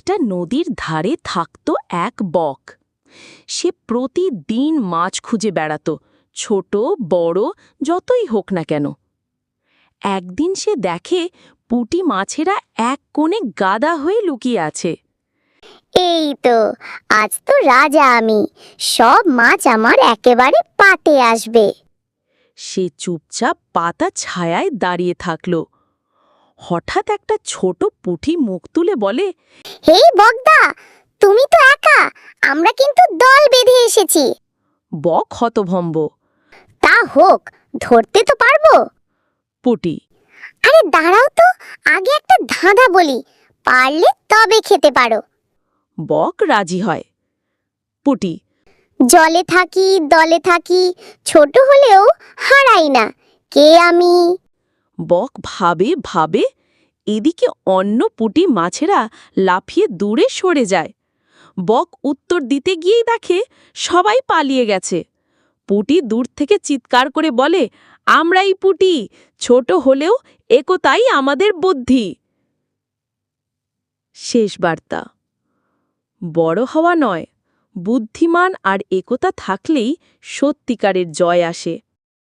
একটা নদীর ধারে থাকত এক বক। সে প্রতিদিন মাছ খুঁজে বেড়াত, ছোট বড় যতই হোক না কেন। একদিন সে দেখে পুঁটি মাছেরা এক কোণে গাদা হয়ে লুকিয়ে আছে। এই তো, আজ তো রাজা আমি, সব মাছ আমার একেবারে পাতে আসবে। সে চুপচাপ পাতা ছায়ায় দাঁড়িয়ে থাকল। হঠাৎ একটা ছোট পুঁটি মুখ তুলে বলে, হে বগদা, তুমি তো একা, আমরা কিন্তু দল বেঁধে এসেছি। বক হতভম্ব। তা হোক, ধরতে তো পারবো। পুঁটি, আরে দাঁড়াও তো, আগে একটা ধাঁধা বলি, পারলে তবে খেতে পারো। বক রাজি হয়। পুঁটি, জলে থাকি দলে থাকি, ছোট হলেও হারাই না, কে আমি? বক ভাবে ভাবে, এদিকে অন্য পুঁটি মাছেরা লাফিয়ে দূরে সরে যায়। বক উত্তর দিতে গিয়েই দেখে সবাই পালিয়ে গেছে। পুঁটি দূর থেকে চিৎকার করে বলে, আমরাই পুঁটি, ছোট হলেও একতাই আমাদের বুদ্ধি। শেষ বার্তা, বড় হওয়া নয়, বুদ্ধিমান আর একতা থাকলেই সত্যিকারের জয় আসে।